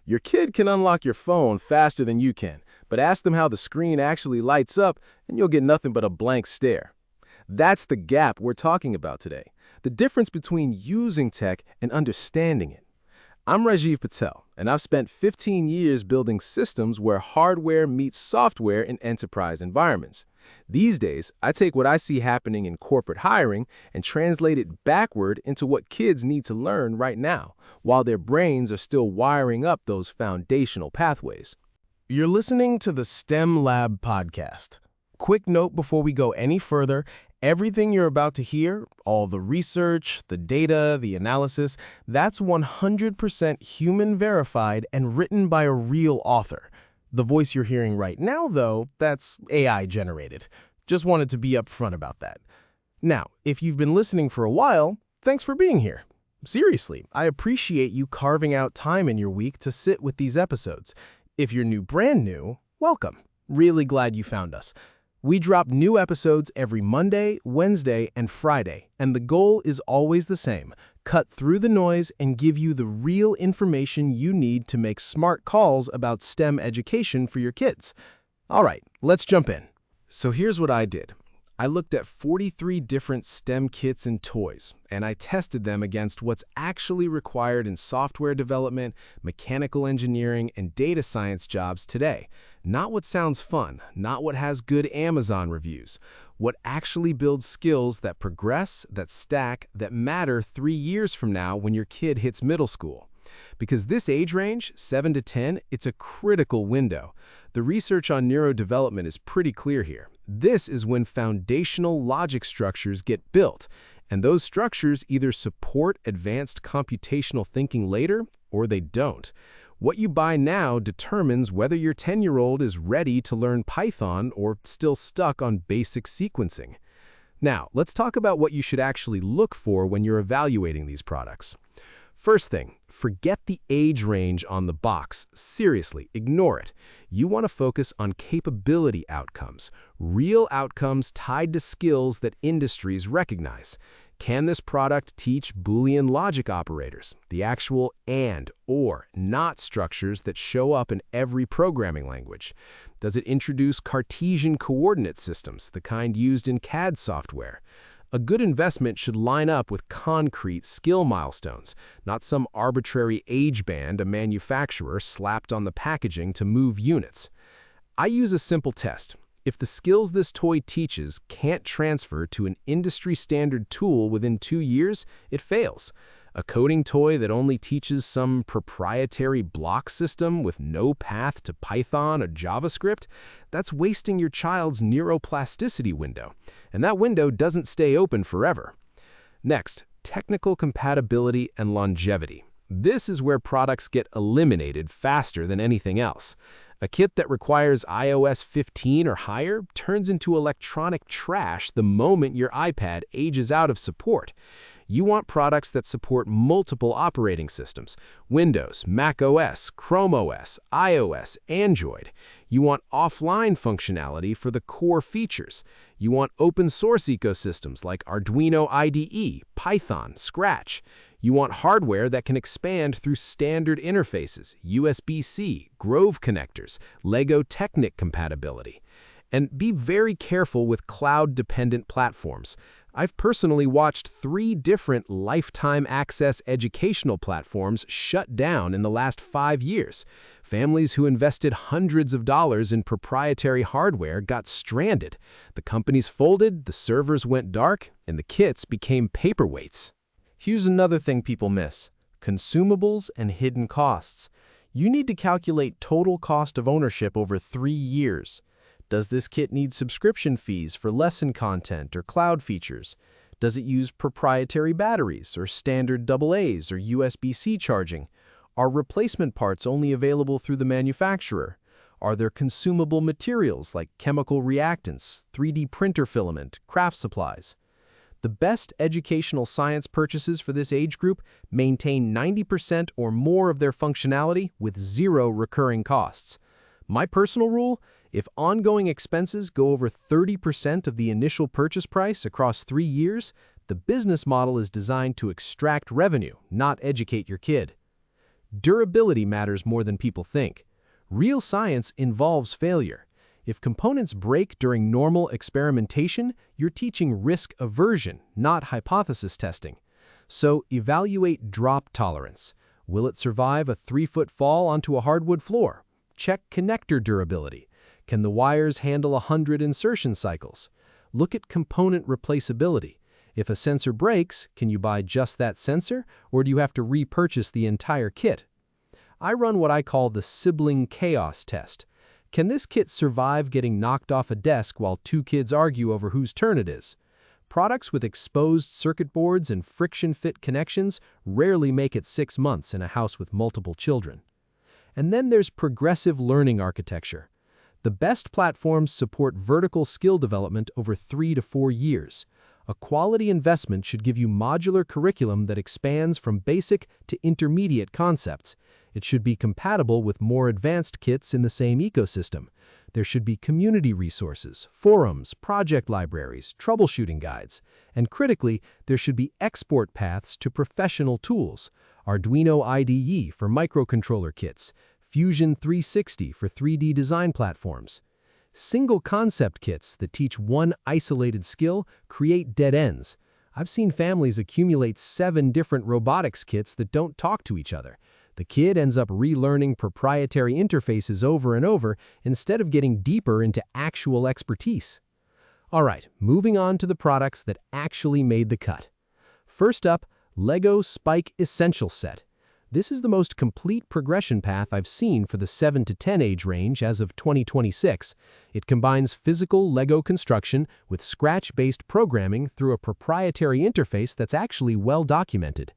Your kid can unlock your phone faster than you can, but ask them how the screen actually lights up and you'll get nothing but a blank stare. That's the gap we're talking about today, the difference between using tech and understanding it. I'm Rajiv Patel, and I've spent 15 years building systems where hardware meets software in enterprise environments. These days, I take what I see happening in corporate hiring and translate it backward into what kids need to learn right now, while their brains are still wiring up those foundational pathways. You're listening to the STEM Lab podcast. Quick note before we go any further, everything you're about to hear, all the research, the data, the analysis, that's 100% human verified and written by a real author. The voice you're hearing right now, though, that's AI generated. Just wanted to be upfront about that. Now, if you've been listening for a while, thanks for being here. Seriously, I appreciate you carving out time in your week to sit with these episodes. If you're brand new, welcome. Really glad you found us. We drop new episodes every Monday, Wednesday, and Friday, and the goal is always the same: cut through the noise and give you the real information you need to make smart calls about STEM education for your kids. All right, let's jump in. So here's what I did. I looked at 43 different STEM kits and toys, and I tested them against what's actually required in software development, mechanical engineering, and data science jobs today. Not what sounds fun, not what has good Amazon reviews, what actually builds skills that progress, that stack, that matter 3 years from now when your kid hits middle school. Because this age range, 7 to 10, it's a critical window. The research on neurodevelopment is pretty clear here. This is when foundational logic structures get built, and those structures either support advanced computational thinking later or they don't. What you buy now determines whether your 10-year-old is ready to learn Python or still stuck on basic sequencing. Now, let's talk about what you should actually look for when you're evaluating these products. First thing, forget the age range on the box. Seriously, ignore it. You want to focus on capability outcomes, real outcomes tied to skills that industries recognize. Can this product teach Boolean logic operators, the actual and, or, not structures that show up in every programming language? Does it introduce Cartesian coordinate systems, the kind used in CAD software? A good investment should line up with concrete skill milestones, not some arbitrary age band a manufacturer slapped on the packaging to move units. I use a simple test. If the skills this toy teaches can't transfer to an industry-standard tool within 2 years, it fails. A coding toy that only teaches some proprietary block system with no path to Python or JavaScript, that's wasting your child's neuroplasticity window, and that window doesn't stay open forever. Next, technical compatibility and longevity. This is where products get eliminated faster than anything else. A kit that requires iOS 15 or higher turns into electronic trash the moment your iPad ages out of support. You want products that support multiple operating systems: Windows, Mac OS, Chrome OS, iOS, Android. You want offline functionality for the core features. You want open source ecosystems like Arduino IDE, Python, Scratch. You want hardware that can expand through standard interfaces, USB-C, Grove connectors, Lego Technic compatibility. And be very careful with cloud-dependent platforms. I've personally watched 3 different lifetime access educational platforms shut down in the last 5 years. Families who invested hundreds of dollars in proprietary hardware got stranded. The companies folded, the servers went dark, and the kits became paperweights. Here's another thing people miss: consumables and hidden costs. You need to calculate total cost of ownership over 3 years. Does this kit need subscription fees for lesson content or cloud features? Does it use proprietary batteries or standard AA's or USB-C charging? Are replacement parts only available through the manufacturer? Are there consumable materials like chemical reactants, 3D printer filament, craft supplies? The best educational science purchases for this age group maintain 90% or more of their functionality with 0 recurring costs. My personal rule: if ongoing expenses go over 30% of the initial purchase price across 3 years, the business model is designed to extract revenue, not educate your kid. Durability matters more than people think. Real science involves failure. If components break during normal experimentation, you're teaching risk aversion, not hypothesis testing. So evaluate drop tolerance. Will it survive a 3-foot fall onto a hardwood floor? Check connector durability. Can the wires handle 100 insertion cycles? Look at component replaceability. If a sensor breaks, can you buy just that sensor, or do you have to repurchase the entire kit? I run what I call the sibling chaos test. Can this kit survive getting knocked off a desk while 2 kids argue over whose turn it is? Products with exposed circuit boards and friction-fit connections rarely make it 6 months in a house with multiple children. And then there's progressive learning architecture. The best platforms support vertical skill development over 3 to 4 years. A quality investment should give you modular curriculum that expands from basic to intermediate concepts. It should be compatible with more advanced kits in the same ecosystem. There should be community resources, forums, project libraries, troubleshooting guides. And critically, there should be export paths to professional tools. Arduino IDE for microcontroller kits, Fusion 360 for 3D design platforms. Single concept kits that teach one isolated skill create dead ends. I've seen families accumulate 7 different robotics kits that don't talk to each other. The kid ends up relearning proprietary interfaces over and over instead of getting deeper into actual expertise. All right, moving on to the products that actually made the cut. First up, LEGO Spike Essential Set. This is the most complete progression path I've seen for the 7 to 10 age range as of 2026. It combines physical LEGO construction with Scratch-based programming through a proprietary interface that's actually well documented.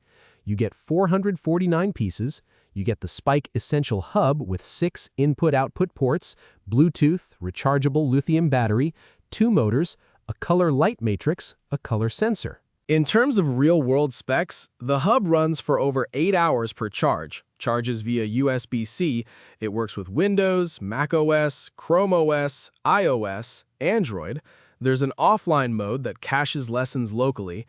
You get 449 pieces, you get the Spike Essential Hub with 6 input-output ports, Bluetooth, rechargeable lithium battery, 2 motors, a color light matrix, a color sensor. In terms of real-world specs, the hub runs for over 8 hours per charge, charges via USB-C, it works with Windows, macOS, Chrome OS, iOS, Android. There's an offline mode that caches lessons locally.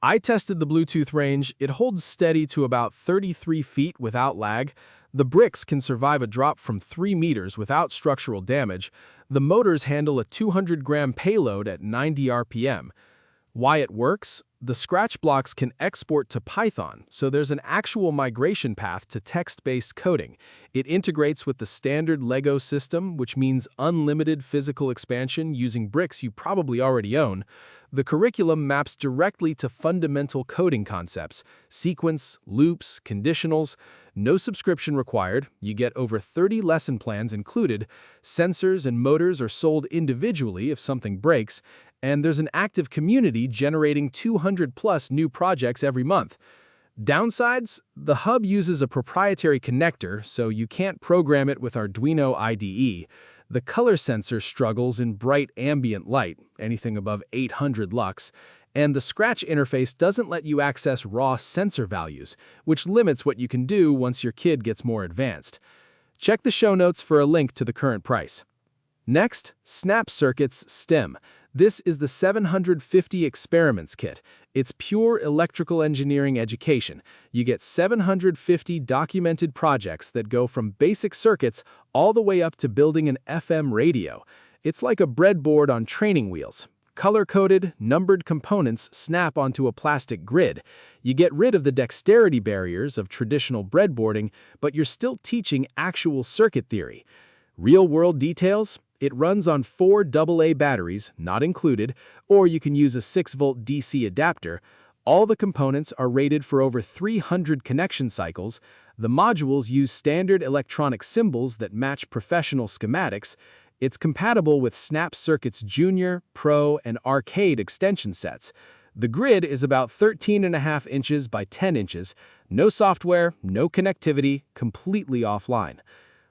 I tested the Bluetooth range. It holds steady to about 33 feet without lag. The bricks can survive a drop from 3 meters without structural damage. The motors handle a 200-gram payload at 90 RPM. Why it works? The Scratch blocks can export to Python, so there's an actual migration path to text-based coding. It integrates with the standard LEGO system, which means unlimited physical expansion using bricks you probably already own. The curriculum maps directly to fundamental coding concepts, sequence, loops, conditionals. No subscription required. You get over 30 lesson plans included. Sensors and motors are sold individually if something breaks. And there's an active community generating 200+ new projects every month. Downsides? The hub uses a proprietary connector, so you can't program it with Arduino IDE. The color sensor struggles in bright ambient light, anything above 800 lux, and the Scratch interface doesn't let you access raw sensor values, which limits what you can do once your kid gets more advanced. Check the show notes for a link to the current price. Next, Snap Circuits STEM. This is the 750 Experiments Kit. It's pure electrical engineering education. You get 750 documented projects that go from basic circuits all the way up to building an FM radio. It's like a breadboard on training wheels. Color-coded, numbered components snap onto a plastic grid. You get rid of the dexterity barriers of traditional breadboarding, but you're still teaching actual circuit theory. Real-world details? It runs on 4 AA batteries, not included, or you can use a 6-volt DC adapter. All the components are rated for over 300 connection cycles. The modules use standard electronic symbols that match professional schematics. It's compatible with Snap Circuits Junior, Pro, and Arcade extension sets. The grid is about 13.5 inches by 10 inches. No software, no connectivity, completely offline.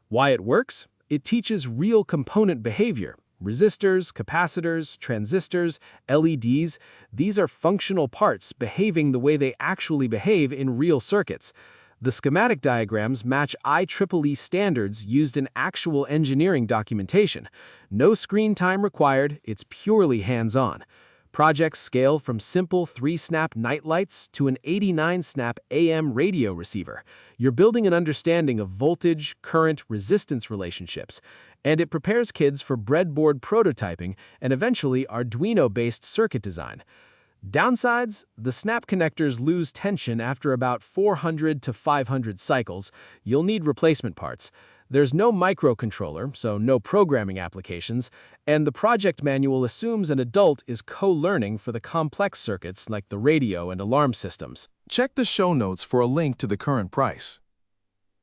Why it works? It teaches real component behavior. Resistors, capacitors, transistors, LEDs, these are functional parts behaving the way they actually behave in real circuits. The schematic diagrams match IEEE standards used in actual engineering documentation. No screen time required, it's purely hands-on. Projects scale from simple 3-snap night lights to an 89-snap AM radio receiver. You're building an understanding of voltage, current, resistance relationships, and it prepares kids for breadboard prototyping and eventually Arduino-based circuit design. Downsides: the snap connectors lose tension after about 400 to 500 cycles. You'll need replacement parts. There's no microcontroller, so no programming applications, and the project manual assumes an adult is co-learning for the complex circuits like the radio and alarm systems. Check the show notes for a link to the current price.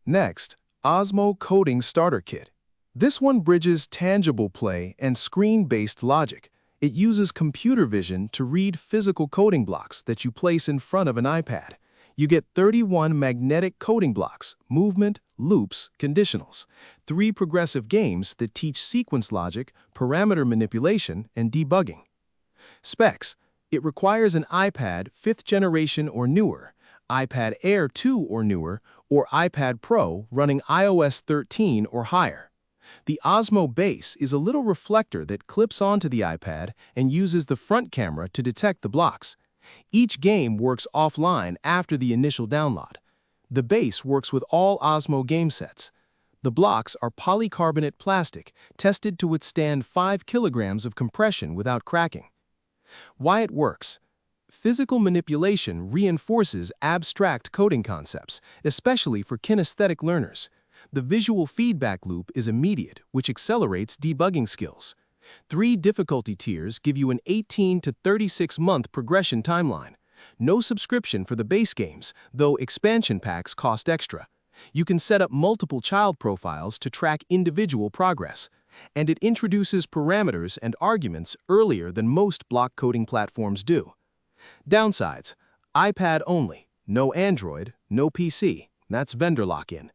Next, Osmo Coding Starter Kit. This one bridges tangible play and screen-based logic. It uses computer vision to read physical coding blocks that you place in front of an iPad. You get 31 magnetic coding blocks, movement, loops, conditionals, 3 progressive games that teach sequence logic, parameter manipulation, and debugging. Specs: it requires an iPad 5th generation or newer, iPad Air 2 or newer, or iPad Pro running iOS 13 or higher. The Osmo base is a little reflector that clips onto the iPad and uses the front camera to detect the blocks. Each game works offline after the initial download. The base works with all Osmo game sets. The blocks are polycarbonate plastic, tested to withstand 5 kilograms of compression without cracking. Why it works: physical manipulation reinforces abstract coding concepts, especially for kinesthetic learners. The visual feedback loop is immediate, which accelerates debugging skills. 3 difficulty tiers give you an 18 to 36-month progression timeline. No subscription for the base games, though expansion packs cost extra. You can set up multiple child profiles to track individual progress. And it introduces parameters and arguments earlier than most block coding platforms do. Downsides: iPad only, no Android, no PC. That's vendor lock-in.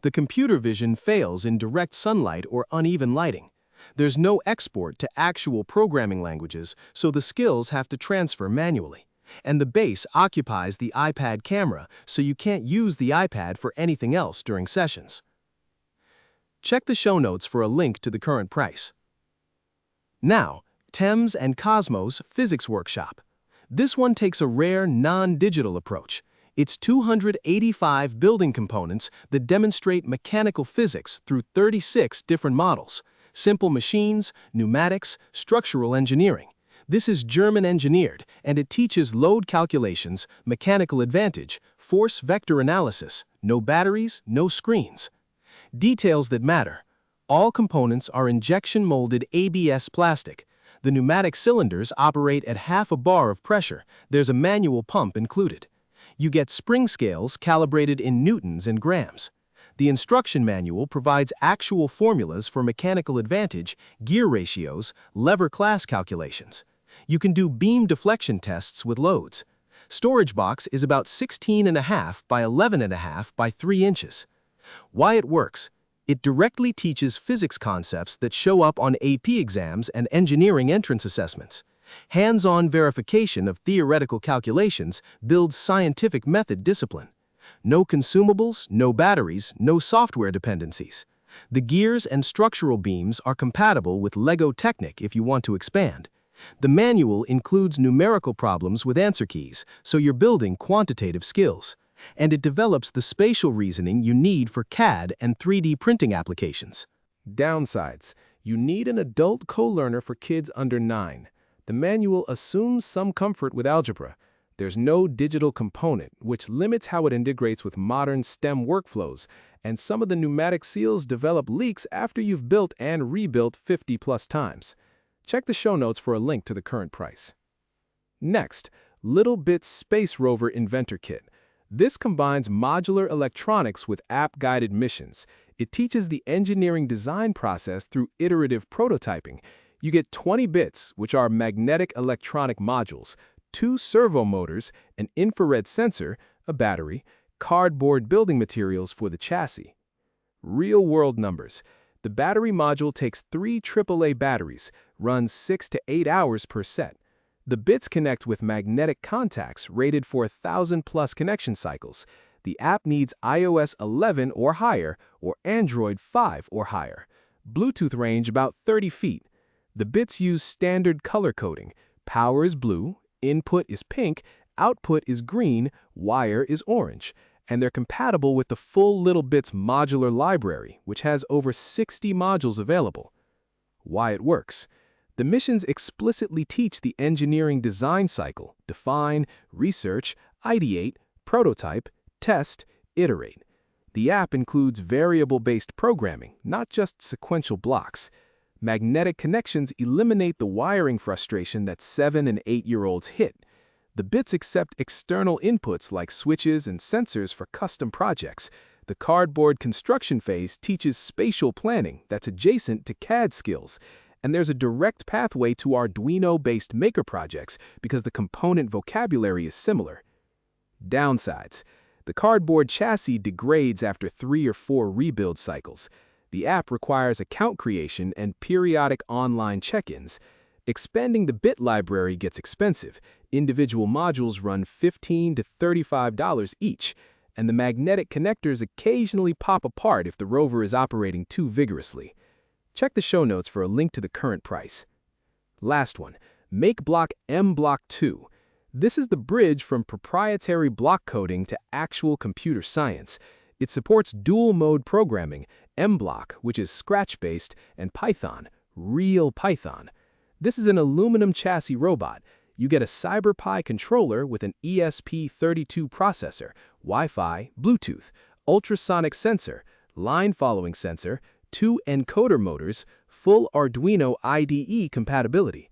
The computer vision fails in direct sunlight or uneven lighting. There's no export to actual programming languages, so the skills have to transfer manually. And the base occupies the iPad camera, so you can't use the iPad for anything else during sessions. Check the show notes for a link to the current price. Now, Thames and Cosmos Physics Workshop. This one takes a rare non-digital approach. It's 285 building components that demonstrate mechanical physics through 36 different models: simple machines, pneumatics, structural engineering. This is German engineered, and it teaches load calculations, mechanical advantage, force vector analysis, no batteries, no screens. Details that matter: all components are injection-molded ABS plastic. The pneumatic cylinders operate at half a bar of pressure. There's a manual pump included. You get spring scales calibrated in newtons and grams. The instruction manual provides actual formulas for mechanical advantage, gear ratios, lever class calculations. You can do beam deflection tests with loads. Storage box is about 16.5 by 11.5 by 3 inches. Why it works: it directly teaches physics concepts that show up on AP exams and engineering entrance assessments. Hands-on verification of theoretical calculations builds scientific method discipline. No consumables, no batteries, no software dependencies. The gears and structural beams are compatible with Lego Technic if you want to expand. The manual includes numerical problems with answer keys, so you're building quantitative skills. And it develops the spatial reasoning you need for CAD and 3D printing applications. Downsides: you need an adult co-learner for kids under 9. The manual assumes some comfort with algebra. There's no digital component, which limits how it integrates with modern STEM workflows, and some of the pneumatic seals develop leaks after you've built and rebuilt 50+ times. Check the show notes for a link to the current price. Next, Little Bit's Space Rover Inventor Kit. This combines modular electronics with app-guided missions. It teaches the engineering design process through iterative prototyping. You get 20 bits, which are magnetic electronic modules, 2 servo motors, an infrared sensor, a battery, cardboard building materials for the chassis. Real-world numbers: the battery module takes 3 AAA batteries, runs 6 to 8 hours per set. The bits connect with magnetic contacts rated for 1,000+ connection cycles. The app needs iOS 11 or higher, or Android 5 or higher. Bluetooth range about 30 feet. The bits use standard color coding. Power is blue, input is pink, output is green, wire is orange, and they're compatible with the full Little Bits modular library, which has over 60 modules available. Why it works. The missions explicitly teach the engineering design cycle: define, research, ideate, prototype, test, iterate. The app includes variable-based programming, not just sequential blocks. Magnetic connections eliminate the wiring frustration that 7- and 8-year-olds hit. The bits accept external inputs like switches and sensors for custom projects. The cardboard construction phase teaches spatial planning that's adjacent to CAD skills. And there's a direct pathway to Arduino-based maker projects because the component vocabulary is similar. Downsides. The cardboard chassis degrades after 3 or 4 rebuild cycles. The app requires account creation and periodic online check-ins. Expanding the bit library gets expensive. Individual modules run $15 to $35 each, and the magnetic connectors occasionally pop apart if the rover is operating too vigorously. Check the show notes for a link to the current price. Last one, MakeBlock M-Block 2. This is the bridge from proprietary block coding to actual computer science. It supports dual-mode programming, M-Block, which is Scratch-based, and Python, real Python. This is an aluminum chassis robot. You get a CyberPi controller with an ESP32 processor, Wi-Fi, Bluetooth, ultrasonic sensor, line-following sensor, 2 encoder motors, full Arduino IDE compatibility.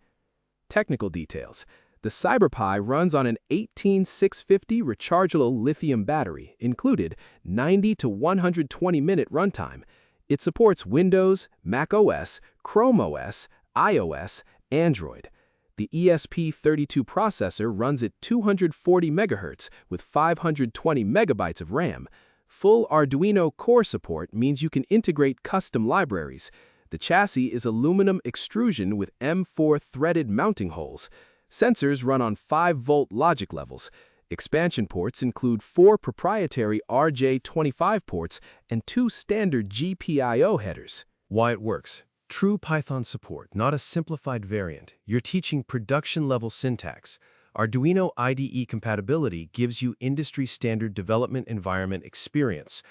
Technical details. The CyberPi runs on an 18650 rechargeable lithium battery, included 90 to 120-minute runtime. It supports Windows, Mac OS, Chrome OS, iOS, Android. The ESP32 processor runs at 240 MHz with 520 megabytes of RAM. Full Arduino core support means you can integrate custom libraries. The chassis is aluminum extrusion with M4 threaded mounting holes. Sensors run on 5-volt logic levels. Expansion ports include 4 proprietary RJ25 ports and 2 standard GPIO headers. Why it works. True Python support, not a simplified variant. You're teaching production-level syntax. Arduino IDE compatibility gives you industry-standard development environment experience.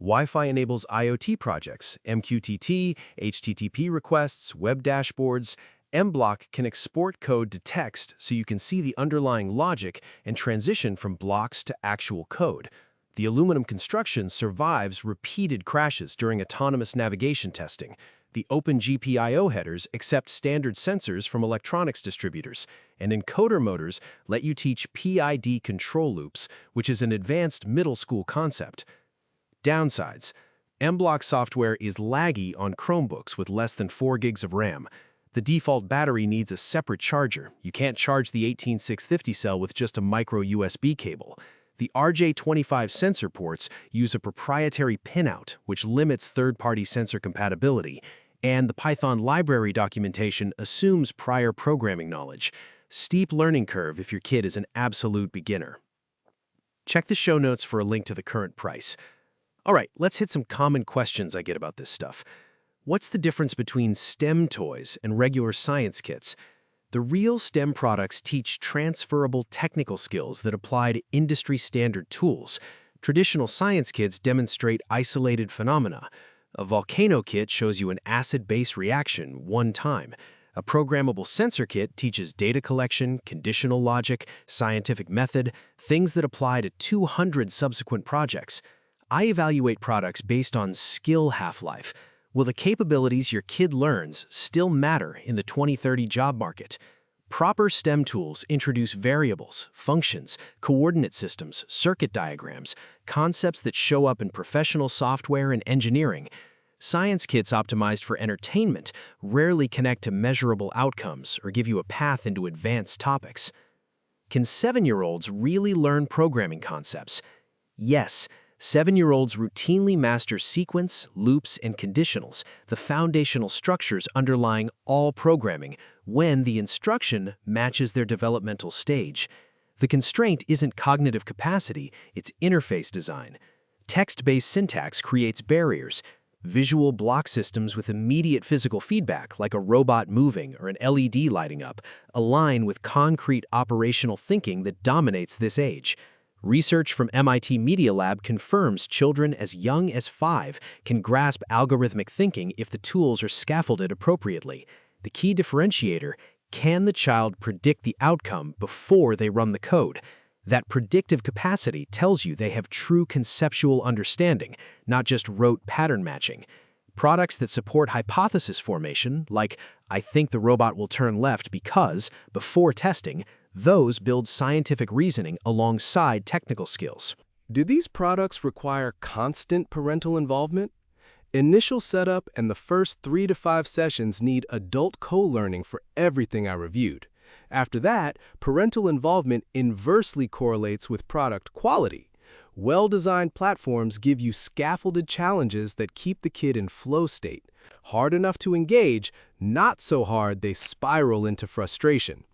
Wi-Fi enables IoT projects, MQTT, HTTP requests, web dashboards. M-Block can export code to text so you can see the underlying logic and transition from blocks to actual code. The aluminum construction survives repeated crashes during autonomous navigation testing. The open GPIO headers accept standard sensors from electronics distributors, and encoder motors let you teach PID control loops, which is an advanced middle school concept. Downsides. M-Block software is laggy on Chromebooks with less than 4 gigs of RAM. The default battery needs a separate charger. You can't charge the 18650 cell with just a micro USB cable. The RJ25 sensor ports use a proprietary pinout, which limits third-party sensor compatibility, and the Python library documentation assumes prior programming knowledge. Steep learning curve if your kid is an absolute beginner. Check the show notes for a link to the current price. All right, let's hit some common questions I get about this stuff. What's the difference between STEM toys and regular science kits? The real STEM products teach transferable technical skills that apply to industry-standard tools. Traditional science kits demonstrate isolated phenomena. A volcano kit shows you an acid-base reaction one time. A programmable sensor kit teaches data collection, conditional logic, scientific method, things that apply to 200 subsequent projects. I evaluate products based on skill half-life. Will the capabilities your kid learns still matter in the 2030 job market? Proper STEM tools introduce variables, functions, coordinate systems, circuit diagrams, concepts that show up in professional software and engineering. Science kits optimized for entertainment rarely connect to measurable outcomes or give you a path into advanced topics. Can 7-year-olds really learn programming concepts? Yes. 7-year-olds routinely master sequence, loops, and conditionals, the foundational structures underlying all programming, when the instruction matches their developmental stage. The constraint isn't cognitive capacity, it's interface design. Text-based syntax creates barriers. Visual block systems with immediate physical feedback, like a robot moving or an LED lighting up, align with concrete operational thinking that dominates this age. Research from MIT Media Lab confirms children as young as 5 can grasp algorithmic thinking if the tools are scaffolded appropriately. The key differentiator: can the child predict the outcome before they run the code? That predictive capacity tells you they have true conceptual understanding, not just rote pattern matching. Products that support hypothesis formation, like "I think the robot will turn left because," before testing, those build scientific reasoning alongside technical skills. Do these products require constant parental involvement? Initial setup and the first 3 to 5 sessions need adult co-learning for everything I reviewed. After that, parental involvement inversely correlates with product quality. Well-designed platforms give you scaffolded challenges that keep the kid in flow state. Hard enough to engage, not so hard they spiral into frustration.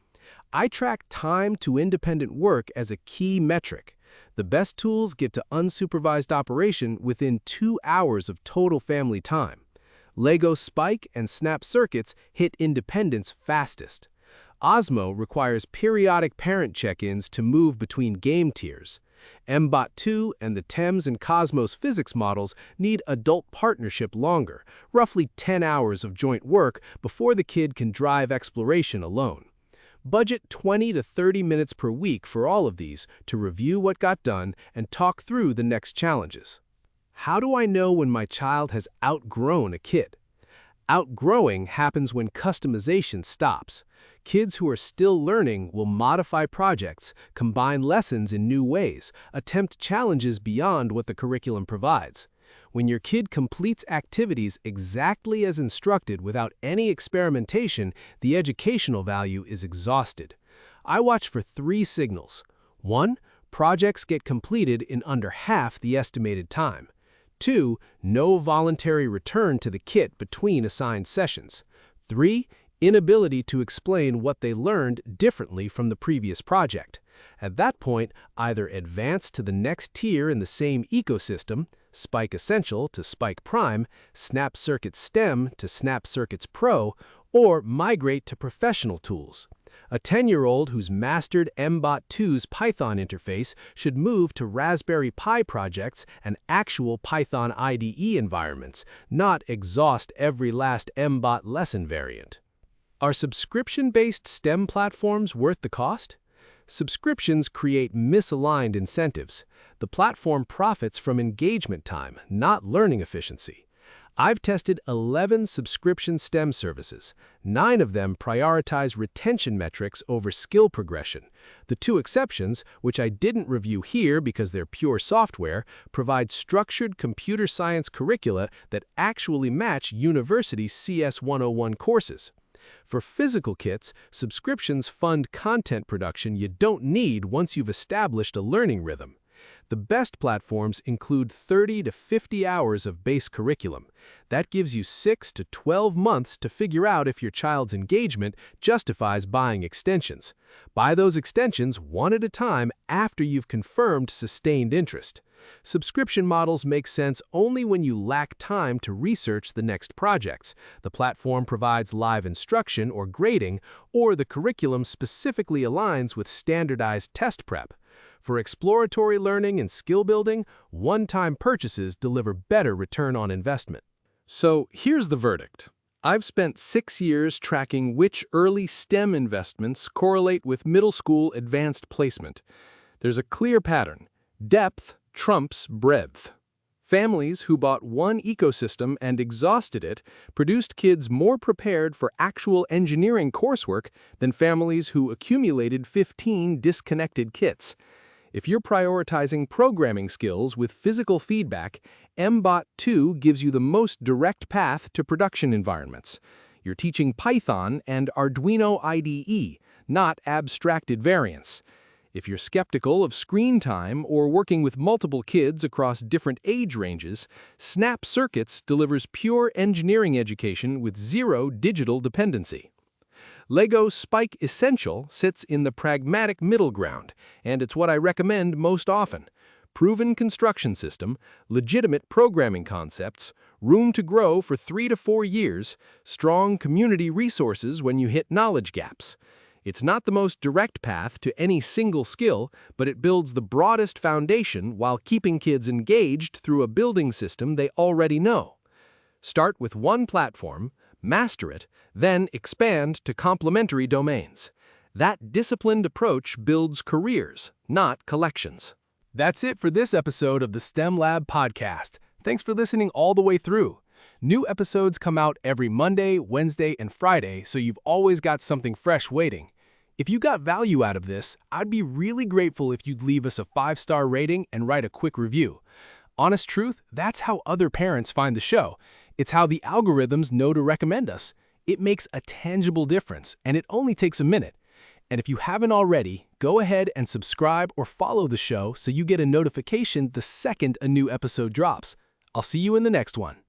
I track time to independent work as a key metric. The best tools get to unsupervised operation within 2 hours of total family time. Lego Spike and Snap Circuits hit independence fastest. Osmo requires periodic parent check-ins to move between game tiers. MBOT 2 and the Thames and Cosmos physics models need adult partnership longer, roughly 10 hours of joint work before the kid can drive exploration alone. Budget 20 to 30 minutes per week for all of these to review what got done and talk through the next challenges. How do I know when my child has outgrown a kit? Outgrowing happens when customization stops. Kids who are still learning will modify projects, combine lessons in new ways, attempt challenges beyond what the curriculum provides. When your kid completes activities exactly as instructed without any experimentation, the educational value is exhausted. I watch for 3 signals. 1. Projects get completed in under half the estimated time. 2. No voluntary return to the kit between assigned sessions. 3. Inability to explain what they learned differently from the previous project. At that point, either advance to the next tier in the same ecosystem, Spike Essential to Spike Prime, Snap Circuits STEM to Snap Circuits Pro, or migrate to professional tools. A 10-year-old who's mastered MBOT 2's Python interface should move to Raspberry Pi projects and actual Python IDE environments, not exhaust every last MBOT lesson variant. Are subscription-based STEM platforms worth the cost? Subscriptions create misaligned incentives. The platform profits from engagement time, not learning efficiency. I've tested 11 subscription STEM services. 9 of them prioritize retention metrics over skill progression. The 2 exceptions, which I didn't review here because they're pure software, provide structured computer science curricula that actually match university CS 101 courses. For physical kits, subscriptions fund content production you don't need once you've established a learning rhythm. The best platforms include 30 to 50 hours of base curriculum. That gives you 6 to 12 months to figure out if your child's engagement justifies buying extensions. Buy those extensions one at a time after you've confirmed sustained interest. Subscription models make sense only when you lack time to research the next projects, the platform provides live instruction or grading, or the curriculum specifically aligns with standardized test prep. For exploratory learning and skill building, one-time purchases deliver better return on investment. So here's the verdict. I've spent 6 years tracking which early STEM investments correlate with middle school advanced placement. There's a clear pattern. Depth trumps breadth. Families who bought one ecosystem and exhausted it produced kids more prepared for actual engineering coursework than families who accumulated 15 disconnected kits. If you're prioritizing programming skills with physical feedback, MBOT 2 gives you the most direct path to production environments. You're teaching Python and Arduino IDE, not abstracted variants. If you're skeptical of screen time or working with multiple kids across different age ranges, Snap Circuits delivers pure engineering education with zero digital dependency. Lego Spike Essential sits in the pragmatic middle ground, and it's what I recommend most often. Proven construction system, legitimate programming concepts, room to grow for 3 to 4 years, strong community resources when you hit knowledge gaps. It's not the most direct path to any single skill, but it builds the broadest foundation while keeping kids engaged through a building system they already know. Start with one platform, master it, then expand to complementary domains. That disciplined approach builds careers, not collections. That's it for this episode of the STEM Lab podcast. Thanks for listening all the way through. New episodes come out every Monday, Wednesday, and Friday, so you've always got something fresh waiting. If you got value out of this, I'd be really grateful if you'd leave us a 5-star rating and write a quick review. Honest truth, that's how other parents find the show. It's how the algorithms know to recommend us. It makes a tangible difference, and it only takes a minute. And if you haven't already, go ahead and subscribe or follow the show so you get a notification the second a new episode drops. I'll see you in the next one.